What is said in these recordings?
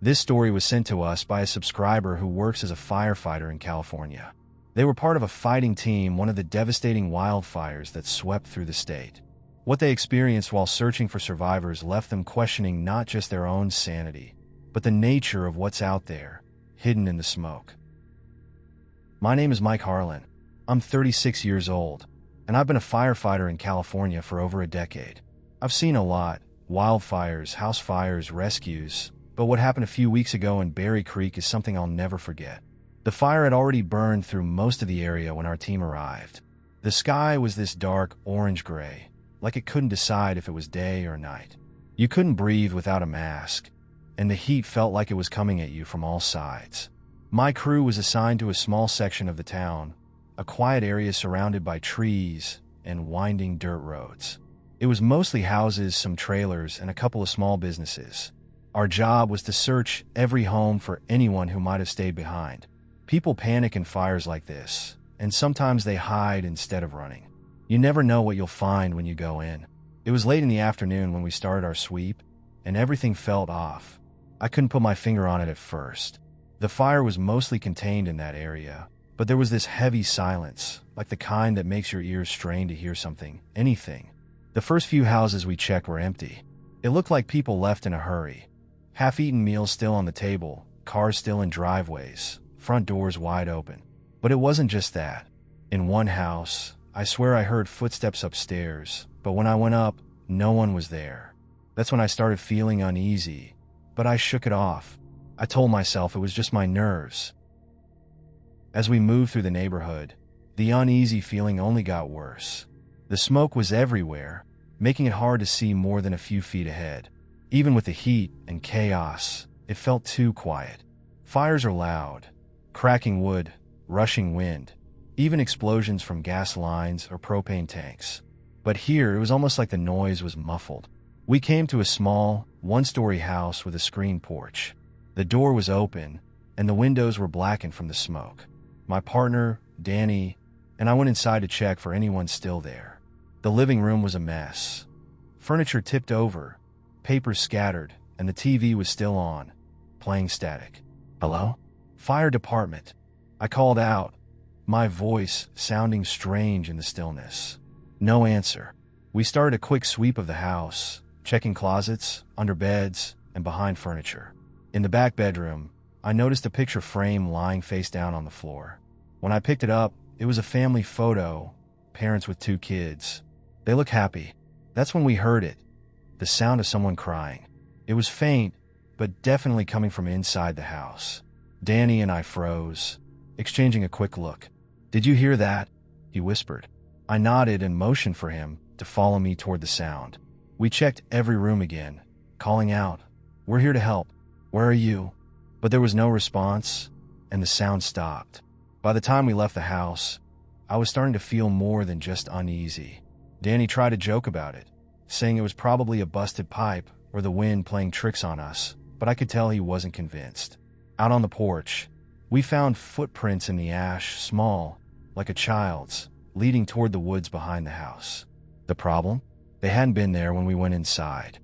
This story was sent to us by a subscriber who works as a firefighter in California. They were part of a fighting team, one of the devastating wildfires that swept through the state. What they experienced while searching for survivors left them questioning not just their own sanity, but the nature of what's out there, hidden in the smoke. My name is Mike Harlan. I'm 36 years old, and I've been a firefighter in California for over a decade. I've seen a lot: wildfires, house fires, rescues, but what happened a few weeks ago in Berry Creek is something I'll never forget. The fire had already burned through most of the area when our team arrived. The sky was this dark orange-gray, like it couldn't decide if it was day or night. You couldn't breathe without a mask, and the heat felt like it was coming at you from all sides. My crew was assigned to a small section of the town, a quiet area surrounded by trees and winding dirt roads. It was mostly houses, some trailers, and a couple of small businesses. Our job was to search every home for anyone who might have stayed behind. People panic in fires like this, and sometimes they hide instead of running. You never know what you'll find when you go in. It was late in the afternoon when we started our sweep, and everything felt off. I couldn't put my finger on it at first. The fire was mostly contained in that area, but there was this heavy silence, like the kind that makes your ears strain to hear something, anything. The first few houses we checked were empty. It looked like people left in a hurry. Half-eaten meals still on the table, cars still in driveways, front doors wide open. But it wasn't just that. In one house, I swear I heard footsteps upstairs, but when I went up, no one was there. That's when I started feeling uneasy, but I shook it off. I told myself it was just my nerves. As we moved through the neighborhood, the uneasy feeling only got worse. The smoke was everywhere, making it hard to see more than a few feet ahead. Even with the heat and chaos, it felt too quiet. Fires are loud, cracking wood, rushing wind, even explosions from gas lines or propane tanks. But here, it was almost like the noise was muffled. We came to a small, one-story house with a screened porch. The door was open, and the windows were blackened from the smoke. My partner, Danny, and I went inside to check for anyone still there. The living room was a mess. Furniture tipped over, papers scattered, and the TV was still on, playing static. "Hello? Fire department." I called out, my voice sounding strange in the stillness. No answer. We started a quick sweep of the house, checking closets, under beds, and behind furniture. In the back bedroom, I noticed a picture frame lying face down on the floor. When I picked it up, it was a family photo, parents with 2 kids. They looked happy. That's when we heard it, the sound of someone crying. It was faint, but definitely coming from inside the house. Danny and I froze, exchanging a quick look. "Did you hear that?" he whispered. I nodded and motioned for him to follow me toward the sound. We checked every room again, calling out, "We're here to help. Where are you?" But there was no response, and the sound stopped. By the time we left the house, I was starting to feel more than just uneasy. Danny tried to joke about it, saying it was probably a busted pipe or the wind playing tricks on us, but I could tell he wasn't convinced. Out on the porch, we found footprints in the ash, small, like a child's, leading toward the woods behind the house. The problem? They hadn't been there when we went inside.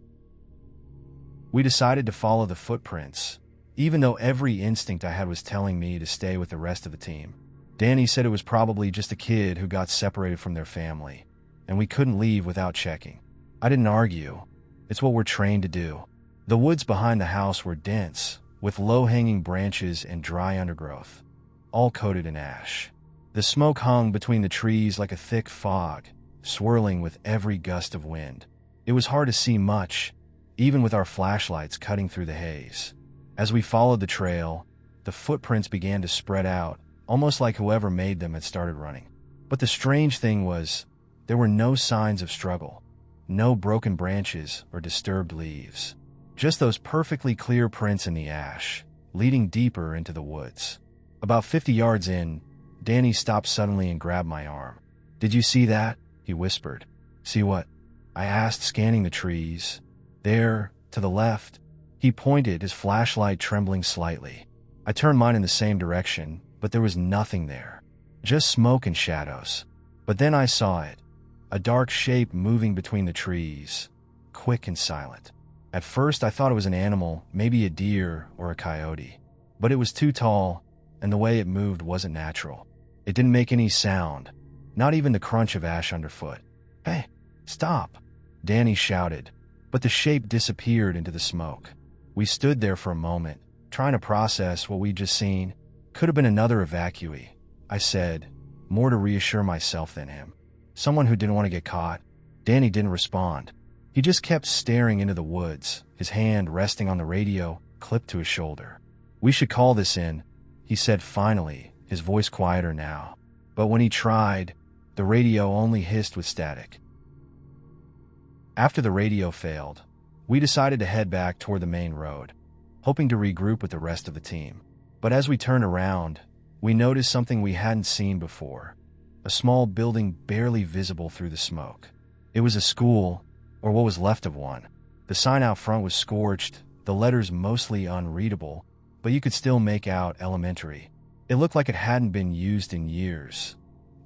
We decided to follow the footprints, even though every instinct I had was telling me to stay with the rest of the team. Danny said it was probably just a kid who got separated from their family, and we couldn't leave without checking. I didn't argue. It's what we're trained to do. The woods behind the house were dense, with low-hanging branches and dry undergrowth, all coated in ash. The smoke hung between the trees like a thick fog, swirling with every gust of wind. It was hard to see much, even with our flashlights cutting through the haze. As we followed the trail, the footprints began to spread out, almost like whoever made them had started running. But the strange thing was, there were no signs of struggle, no broken branches or disturbed leaves. Just those perfectly clear prints in the ash, leading deeper into the woods. About 50 yards in, Danny stopped suddenly and grabbed my arm. "Did you see that?" he whispered. "See what?" I asked, scanning the trees. "There, to the left." He pointed, his flashlight trembling slightly. I turned mine in the same direction, but there was nothing there. Just smoke and shadows. But then I saw it. A dark shape moving between the trees, quick and silent. At first, I thought it was an animal, maybe a deer or a coyote. But it was too tall, and the way it moved wasn't natural. It didn't make any sound, not even the crunch of ash underfoot. "Hey, stop!" Danny shouted, but the shape disappeared into the smoke. We stood there for a moment, trying to process what we'd just seen. "Could have been another evacuee," I said, more to reassure myself than him. "Someone who didn't want to get caught." Danny didn't respond. He just kept staring into the woods, his hand resting on the radio, clipped to his shoulder. "We should call this in," he said finally, his voice quieter now. But when he tried, the radio only hissed with static. After the radio failed, we decided to head back toward the main road, hoping to regroup with the rest of the team. But as we turned around, we noticed something we hadn't seen before. A small building barely visible through the smoke. It was a school, or what was left of one. The sign out front was scorched, the letters mostly unreadable, but you could still make out elementary. It looked like it hadn't been used in years.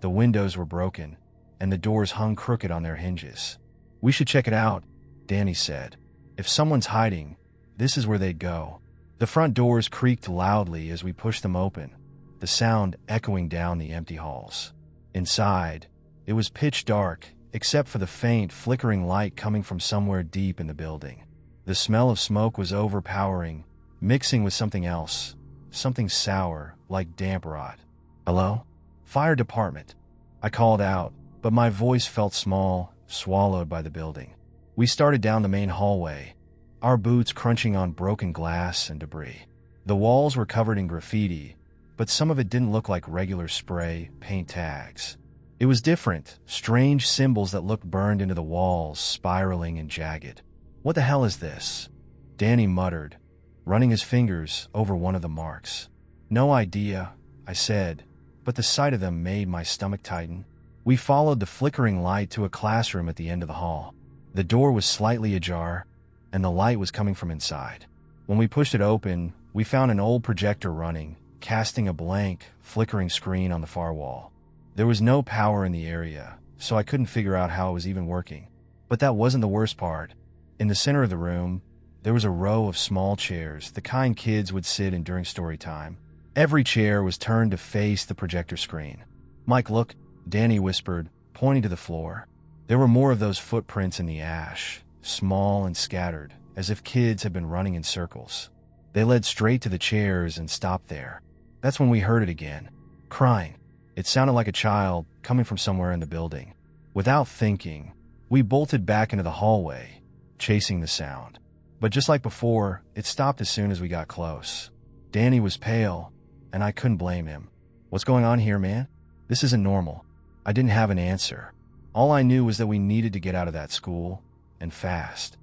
The windows were broken, and the doors hung crooked on their hinges. "We should check it out," Danny said. "If someone's hiding, this is where they'd go." The front doors creaked loudly as we pushed them open, the sound echoing down the empty halls. Inside, it was pitch dark, except for the faint, flickering light coming from somewhere deep in the building. The smell of smoke was overpowering, mixing with something else, something sour, like damp rot. "Hello? Fire department," I called out, but my voice felt small, swallowed by the building. We started down the main hallway, our boots crunching on broken glass and debris. The walls were covered in graffiti, but some of it didn't look like regular spray paint tags. It was different, strange symbols that looked burned into the walls, spiraling and jagged. "What the hell is this?" Danny muttered, running his fingers over one of the marks. "No idea," I said, but the sight of them made my stomach tighten. We followed the flickering light to a classroom at the end of the hall. The door was slightly ajar, and the light was coming from inside. When we pushed it open, we found an old projector running, casting a blank, flickering screen on the far wall. There was no power in the area, so I couldn't figure out how it was even working. But that wasn't the worst part. In the center of the room, there was a row of small chairs, the kind kids would sit in during story time. Every chair was turned to face the projector screen. "Mike, look," Danny whispered, pointing to the floor. There were more of those footprints in the ash, small and scattered, as if kids had been running in circles. They led straight to the chairs and stopped there. That's when we heard it again. Crying. It sounded like a child coming from somewhere in the building. Without thinking, we bolted back into the hallway, chasing the sound. But just like before, it stopped as soon as we got close. Danny was pale, and I couldn't blame him. "What's going on here, man? This isn't normal." I didn't have an answer. All I knew was that we needed to get out of that school, and fast.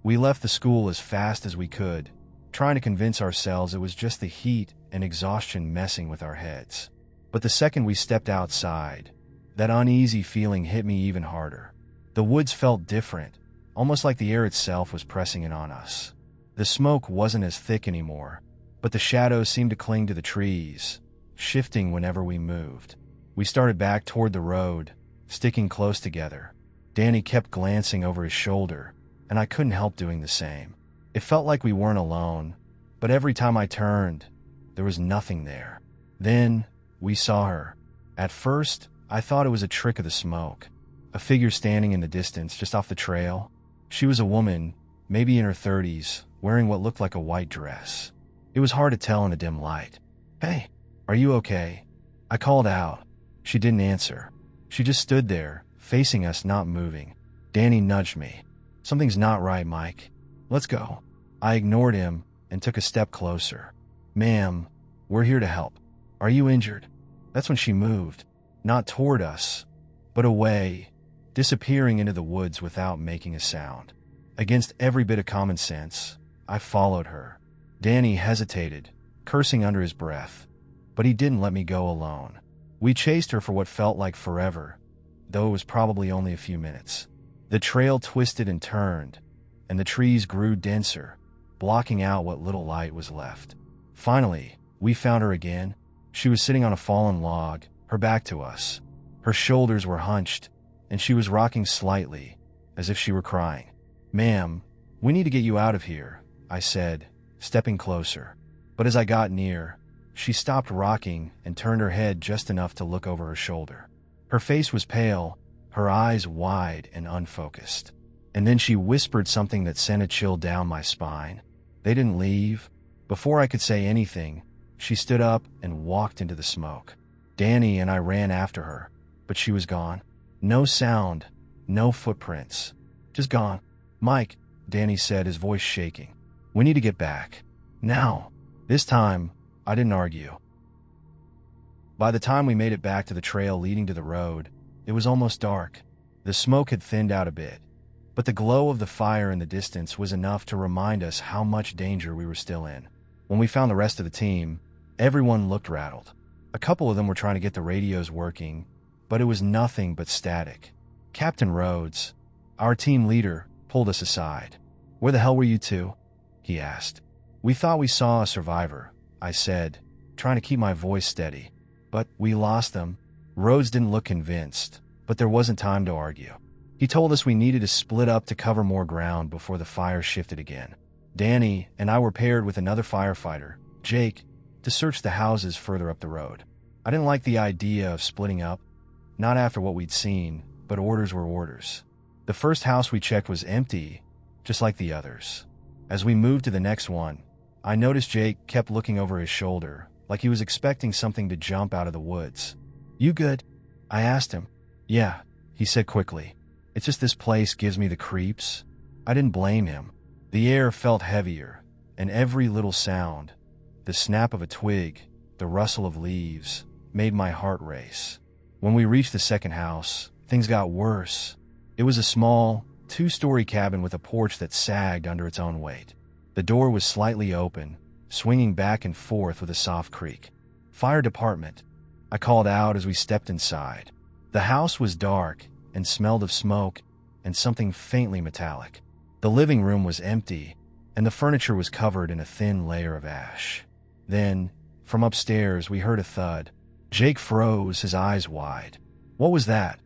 We left the school as fast as we could, trying to convince ourselves it was just the heat and exhaustion messing with our heads. But the second we stepped outside, that uneasy feeling hit me even harder. The woods felt different, almost like the air itself was pressing in on us. The smoke wasn't as thick anymore, but the shadows seemed to cling to the trees, shifting whenever we moved. We started back toward the road, sticking close together. Danny kept glancing over his shoulder, and I couldn't help doing the same. It felt like we weren't alone, but every time I turned, there was nothing there. Then, we saw her. At first, I thought it was a trick of the smoke. A figure standing in the distance, just off the trail. She was a woman, maybe in her 30s, wearing what looked like a white dress. It was hard to tell in the dim light. "Hey, are you okay?" I called out. She didn't answer. She just stood there, facing us, not moving. Danny nudged me. "Something's not right, Mike. Let's go." I ignored him and took a step closer. "Ma'am, we're here to help. Are you injured?" That's when she moved, not toward us, but away, disappearing into the woods without making a sound. Against every bit of common sense, I followed her. Danny hesitated, cursing under his breath, but he didn't let me go alone. We chased her for what felt like forever, though it was probably only a few minutes. The trail twisted and turned, and the trees grew denser, blocking out what little light was left. Finally, we found her again. She was sitting on a fallen log, her back to us. Her shoulders were hunched, and she was rocking slightly, as if she were crying. "Ma'am, "We need to get you out of here," I said, stepping closer. But as I got near, she stopped rocking and turned her head just enough to look over her shoulder. Her face was pale, her eyes wide and unfocused. And then she whispered something that sent a chill down my spine. They didn't leave. Before I could say anything, she stood up and walked into the smoke. Danny and I ran after her, but she was gone. No sound, no footprints. Just gone. "Mike," Danny said, his voice shaking. "We need to get back. Now." This time, I didn't argue. By the time we made it back to the trail leading to the road, it was almost dark. The smoke had thinned out a bit, but the glow of the fire in the distance was enough to remind us how much danger we were still in. When we found the rest of the team, everyone looked rattled. A couple of them were trying to get the radios working, but it was nothing but static. Captain Rhodes, our team leader, pulled us aside. "Where the hell were you two?" he asked. "We thought we saw a survivor," I said, trying to keep my voice steady. "But we lost them." Rhodes didn't look convinced, but there wasn't time to argue. He told us we needed to split up to cover more ground before the fire shifted again. Danny and I were paired with another firefighter, Jake, to search the houses further up the road. I didn't like the idea of splitting up, not after what we'd seen, but orders were orders. The first house we checked was empty, just like the others. As we moved to the next one, I noticed Jake kept looking over his shoulder, like he was expecting something to jump out of the woods. "You good?" I asked him. "Yeah," he said quickly. "It's just this place gives me the creeps." I didn't blame him. The air felt heavier, and every little sound, the snap of a twig, the rustle of leaves, made my heart race. When we reached the second house, things got worse. It was a small, two-story cabin with a porch that sagged under its own weight. The door was slightly open, swinging back and forth with a soft creak. "Fire department," I called out as we stepped inside. The house was dark and smelled of smoke and something faintly metallic. The living room was empty, and the furniture was covered in a thin layer of ash. Then, from upstairs, we heard a thud. Jake froze, his eyes wide. "What was that?"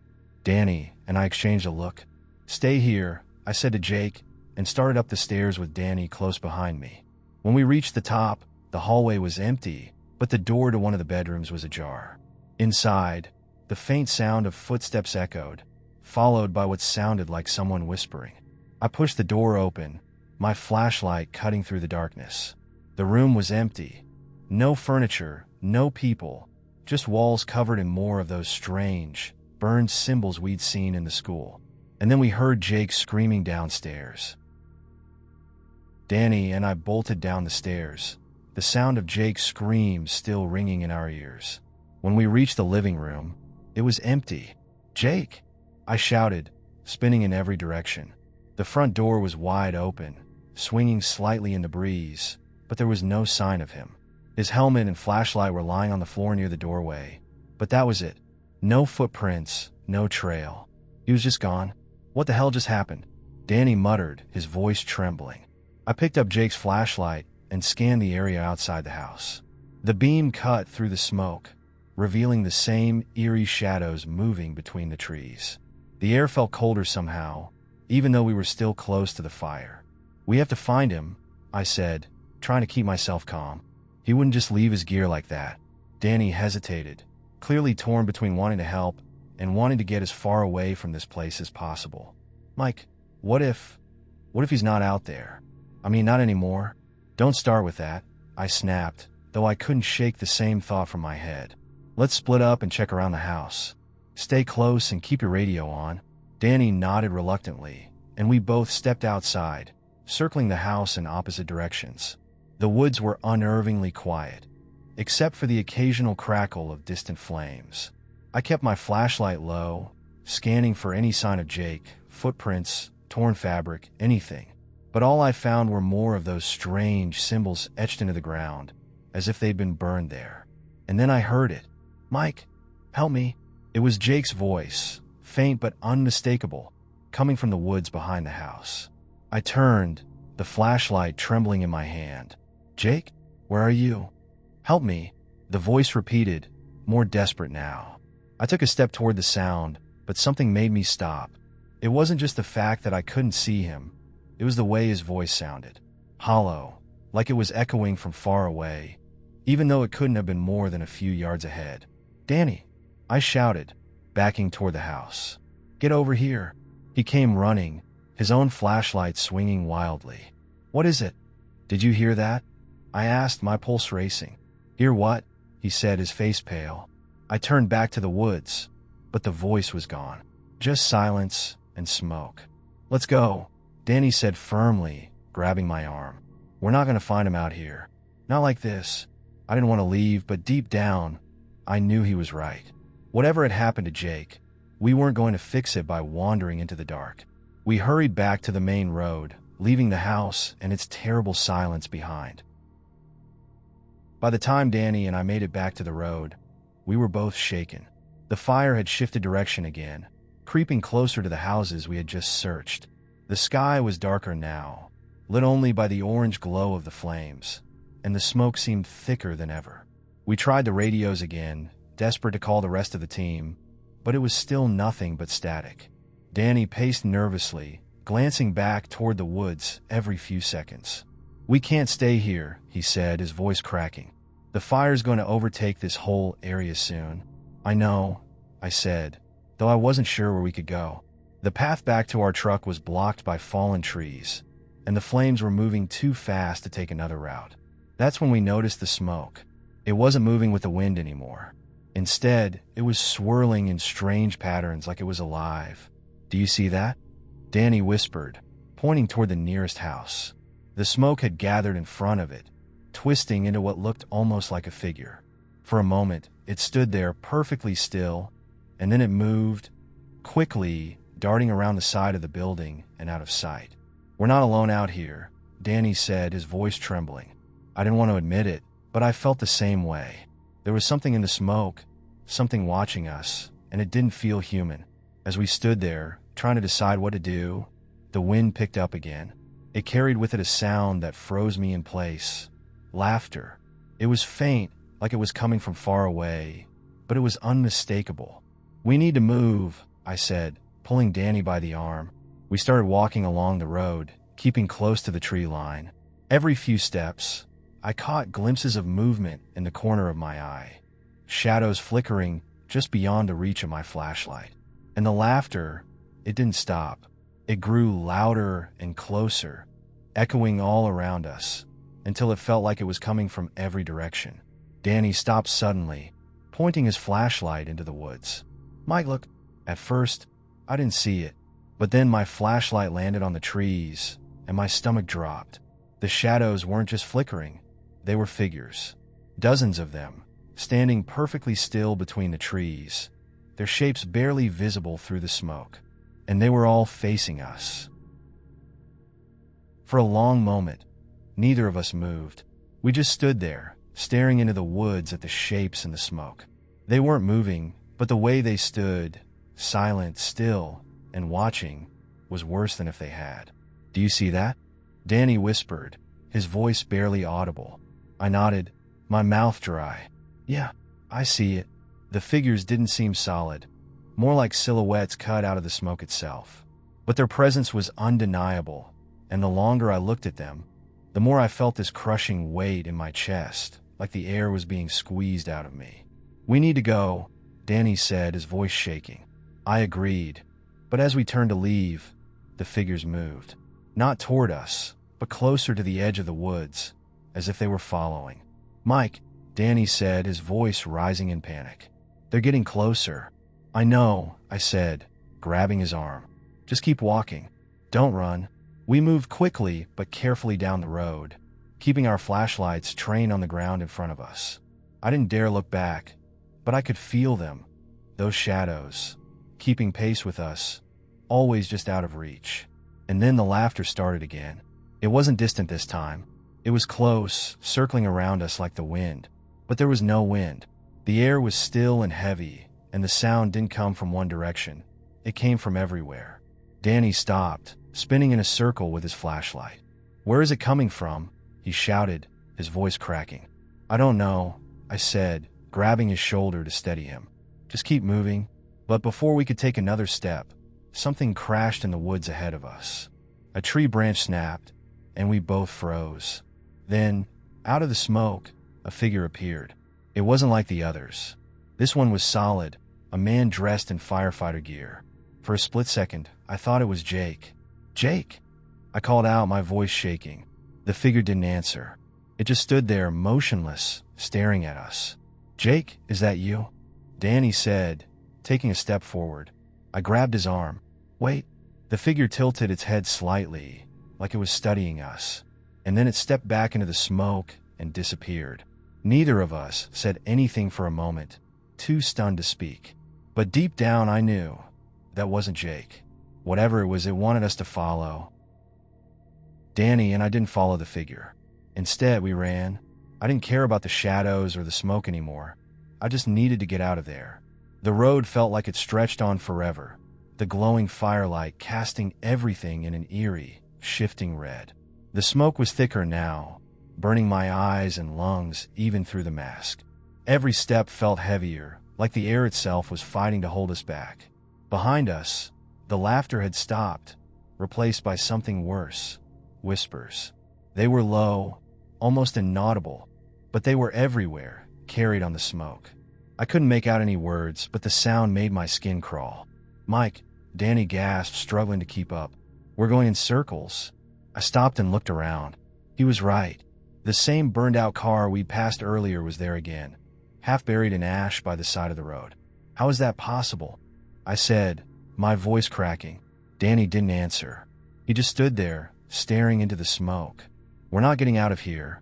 Danny and I exchanged a look. "Stay here," I said to Jake, and started up the stairs with Danny close behind me. When we reached the top, the hallway was empty, but the door to one of the bedrooms was ajar. Inside, the faint sound of footsteps echoed, followed by what sounded like someone whispering. I pushed the door open, my flashlight cutting through the darkness. The room was empty. No furniture, no people, just walls covered in more of those strange, burned symbols we'd seen in the school. And then we heard Jake screaming downstairs. Danny and I bolted down the stairs, the sound of Jake's screams still ringing in our ears. When we reached the living room, it was empty. "Jake!" I shouted, spinning in every direction. The front door was wide open, swinging slightly in the breeze, but there was no sign of him. His helmet and flashlight were lying on the floor near the doorway, but that was it. No footprints, no trail. He was just gone. "What the hell just happened?" Danny muttered, his voice trembling. I picked up Jake's flashlight and scanned the area outside the house. The beam cut through the smoke, revealing the same eerie shadows moving between the trees. The air felt colder somehow, even though we were still close to the fire. "We have to find him," I said, trying to keep myself calm. "He wouldn't just leave his gear like that." Danny hesitated, clearly torn between wanting to help and wanting to get as far away from this place as possible. "Mike, what if he's not out there? I mean, not anymore." "Don't start with that," I snapped, though I couldn't shake the same thought from my head. "Let's split up and check around the house. Stay close and keep your radio on." Danny nodded reluctantly, and we both stepped outside, circling the house in opposite directions. The woods were unnervingly quiet, except for the occasional crackle of distant flames. I kept my flashlight low, scanning for any sign of Jake, footprints, torn fabric, anything. But all I found were more of those strange symbols etched into the ground, as if they'd been burned there. And then I heard it. "Mike, help me." It was Jake's voice, faint but unmistakable, coming from the woods behind the house. I turned, the flashlight trembling in my hand. "Jake, where are you? Help me," the voice repeated, more desperate now. I took a step toward the sound, but something made me stop. It wasn't just the fact that I couldn't see him. It was the way his voice sounded. Hollow, like it was echoing from far away, even though it couldn't have been more than a few yards ahead. "Danny!" I shouted, backing toward the house. "Get over here!" He came running, his own flashlight swinging wildly. "What is it?" "Did you hear that?" I asked, my pulse racing. "Hear what?" he said, his face pale. I turned back to the woods, but the voice was gone. Just silence and smoke. "Let's go," Danny said firmly, grabbing my arm. "We're not going to find him out here. Not like this." I didn't want to leave, but deep down, I knew he was right. Whatever had happened to Jake, we weren't going to fix it by wandering into the dark. We hurried back to the main road, leaving the house and its terrible silence behind. By the time Danny and I made it back to the road, we were both shaken. The fire had shifted direction again, creeping closer to the houses we had just searched. The sky was darker now, lit only by the orange glow of the flames, and the smoke seemed thicker than ever. We tried the radios again, desperate to call the rest of the team, but it was still nothing but static. Danny paced nervously, glancing back toward the woods every few seconds. "We can't stay here," he said, his voice cracking. "The fire's going to overtake this whole area soon." "I know," I said, though I wasn't sure where we could go. The path back to our truck was blocked by fallen trees, and the flames were moving too fast to take another route. That's when we noticed the smoke. It wasn't moving with the wind anymore. Instead, it was swirling in strange patterns like it was alive. "Do you see that?" Danny whispered, pointing toward the nearest house. The smoke had gathered in front of it, twisting into what looked almost like a figure. For a moment, it stood there perfectly still, and then it moved, quickly, darting around the side of the building and out of sight. "We're not alone out here," Danny said, his voice trembling. I didn't want to admit it, but I felt the same way. There was something in the smoke, something watching us, and it didn't feel human. As we stood there, trying to decide what to do, the wind picked up again. It carried with it a sound that froze me in place. Laughter. It was faint, like it was coming from far away, but it was unmistakable. "We need to move," I said, pulling Danny by the arm. We started walking along the road, keeping close to the tree line. Every few steps, I caught glimpses of movement in the corner of my eye, shadows flickering just beyond the reach of my flashlight. And the laughter, it didn't stop. It grew louder and closer, echoing all around us, until it felt like it was coming from every direction. Danny stopped suddenly, pointing his flashlight into the woods. "Mike, look." At first, I didn't see it, but then my flashlight landed on the trees, and my stomach dropped. The shadows weren't just flickering. They were figures. Dozens of them, standing perfectly still between the trees, their shapes barely visible through the smoke. And they were all facing us. For a long moment, neither of us moved. We just stood there, staring into the woods at the shapes in the smoke. They weren't moving, but the way they stood, silent, still, and watching, was worse than if they had. "Do you see that?" Danny whispered, his voice barely audible. I nodded, my mouth dry. "Yeah, I see it." The figures didn't seem solid, more like silhouettes cut out of the smoke itself. But their presence was undeniable, and the longer I looked at them, the more I felt this crushing weight in my chest, like the air was being squeezed out of me. "We need to go," Danny said, his voice shaking. I agreed, but as we turned to leave, the figures moved. Not toward us, but closer to the edge of the woods, as if they were following. "Mike," Danny said, his voice rising in panic. "They're getting closer." "I know," I said, grabbing his arm. "Just keep walking. Don't run." We moved quickly but carefully down the road, keeping our flashlights trained on the ground in front of us. I didn't dare look back, but I could feel them, those shadows, keeping pace with us, always just out of reach. And then the laughter started again. It wasn't distant this time. It was close, circling around us like the wind. But there was no wind. The air was still and heavy, and the sound didn't come from one direction. It came from everywhere. Danny stopped, spinning in a circle with his flashlight. "Where is it coming from?" he shouted, his voice cracking. "I don't know," I said, grabbing his shoulder to steady him. "Just keep moving." But before we could take another step, something crashed in the woods ahead of us. A tree branch snapped, and we both froze. Then, out of the smoke, a figure appeared. It wasn't like the others. This one was solid, a man dressed in firefighter gear. For a split second, I thought it was Jake. "Jake!" I called out, my voice shaking. The figure didn't answer. It just stood there, motionless, staring at us. "Jake, is that you?" Danny said, taking a step forward. I grabbed his arm. "Wait." The figure tilted its head slightly, like it was studying us, and then it stepped back into the smoke and disappeared. Neither of us said anything for a moment, too stunned to speak. But deep down I knew that wasn't Jake. Whatever it was, it wanted us to follow. Danny and I didn't follow the figure. Instead, we ran. I didn't care about the shadows or the smoke anymore. I just needed to get out of there. The road felt like it stretched on forever, the glowing firelight casting everything in an eerie, shifting red. The smoke was thicker now, burning my eyes and lungs even through the mask. Every step felt heavier, like the air itself was fighting to hold us back. Behind us, the laughter had stopped, replaced by something worse. Whispers. They were low, almost inaudible, but they were everywhere, carried on the smoke. I couldn't make out any words, but the sound made my skin crawl. "Mike," Danny gasped, struggling to keep up. "We're going in circles." I stopped and looked around. He was right. The same burned-out car we'd passed earlier was there again, half buried in ash by the side of the road. "How is that possible?" I said, my voice cracking. Danny didn't answer. He just stood there, staring into the smoke. "We're not getting out of here,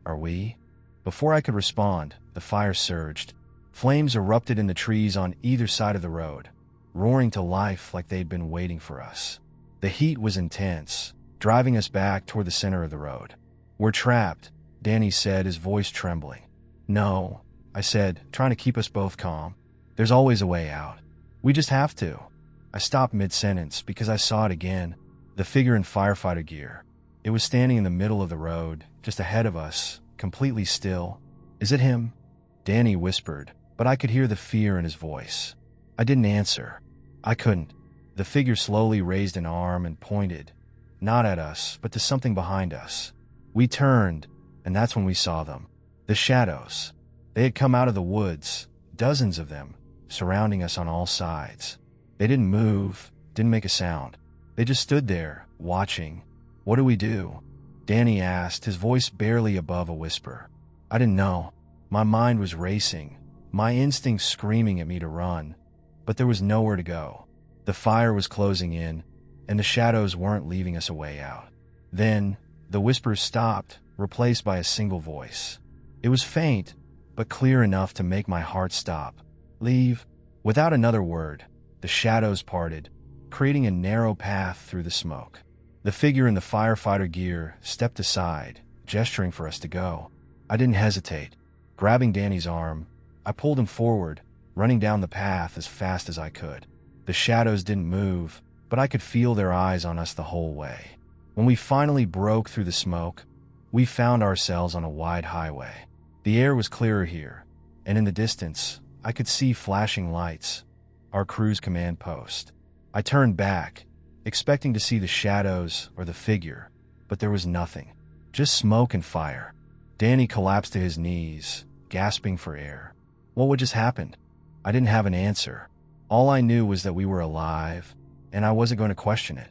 are we?" Before I could respond, the fire surged. Flames erupted in the trees on either side of the road, roaring to life like they'd been waiting for us. The heat was intense, driving us back toward the center of the road. "We're trapped," Danny said, his voice trembling. "No," I said, trying to keep us both calm. "There's always a way out. We just have to." I stopped mid-sentence because I saw it again, the figure in firefighter gear. It was standing in the middle of the road, just ahead of us, completely still. "Is it him?" Danny whispered, but I could hear the fear in his voice. I didn't answer. I couldn't. The figure slowly raised an arm and pointed, not at us, but to something behind us. We turned, and that's when we saw them. The shadows. They had come out of the woods, dozens of them, surrounding us on all sides. They didn't move, didn't make a sound. They just stood there, watching. "What do we do?" Danny asked, his voice barely above a whisper. I didn't know. My mind was racing, my instincts screaming at me to run, but there was nowhere to go. The fire was closing in, and the shadows weren't leaving us a way out. Then, the whispers stopped, replaced by a single voice. It was faint, but clear enough to make my heart stop. "Leave." Without another word, the shadows parted, creating a narrow path through the smoke. The figure in the firefighter gear stepped aside, gesturing for us to go. I didn't hesitate. Grabbing Danny's arm, I pulled him forward, running down the path as fast as I could. The shadows didn't move, but I could feel their eyes on us the whole way. When we finally broke through the smoke, we found ourselves on a wide highway. The air was clearer here, and in the distance, I could see flashing lights, our crew's command post. I turned back, expecting to see the shadows or the figure, but there was nothing, just smoke and fire. Danny collapsed to his knees, gasping for air. What had just happened? I didn't have an answer. All I knew was that we were alive, and I wasn't going to question it.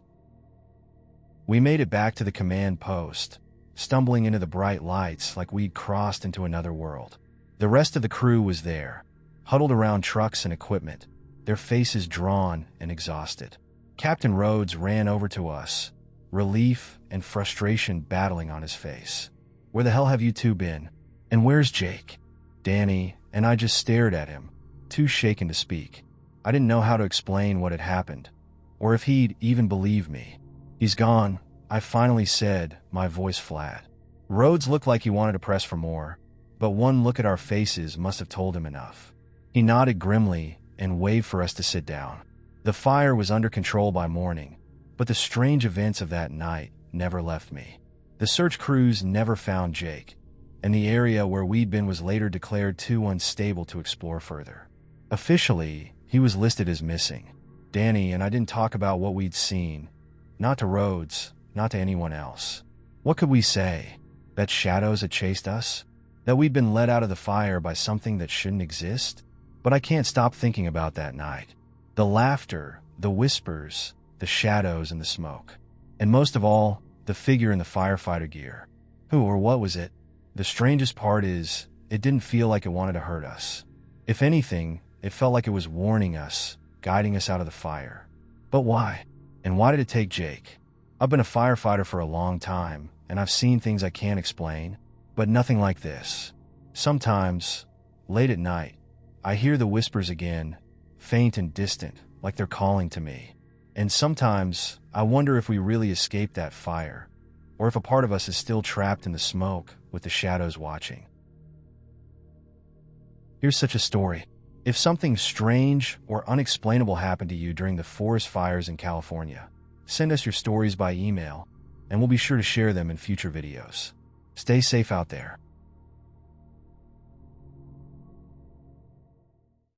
We made it back to the command post, stumbling into the bright lights like we'd crossed into another world. The rest of the crew was there, huddled around trucks and equipment, their faces drawn and exhausted. Captain Rhodes ran over to us, relief and frustration battling on his face. "Where the hell have you two been? And where's Jake?" Danny and I just stared at him, too shaken to speak. I didn't know how to explain what had happened, or if he'd even believe me. "He's gone," I finally said, my voice flat. Rhodes looked like he wanted to press for more, but one look at our faces must have told him enough. He nodded grimly and waved for us to sit down. The fire was under control by morning, but the strange events of that night never left me. The search crews never found Jake, and the area where we'd been was later declared too unstable to explore further. Officially, he was listed as missing. Danny and I didn't talk about what we'd seen, not to Rhodes, not to anyone else. What could we say? That shadows had chased us? That we'd been let out of the fire by something that shouldn't exist? But I can't stop thinking about that night. The laughter, the whispers, the shadows and the smoke. And most of all, the figure in the firefighter gear. Who or what was it? The strangest part is, it didn't feel like it wanted to hurt us. If anything, it felt like it was warning us, guiding us out of the fire. But why? And why did it take Jake? I've been a firefighter for a long time, and I've seen things I can't explain, but nothing like this. Sometimes, late at night, I hear the whispers again, faint and distant, like they're calling to me. And sometimes, I wonder if we really escaped that fire, or if a part of us is still trapped in the smoke with the shadows watching. Here's such a story. If something strange or unexplainable happened to you during the forest fires in California, send us your stories by email, and we'll be sure to share them in future videos. Stay safe out there.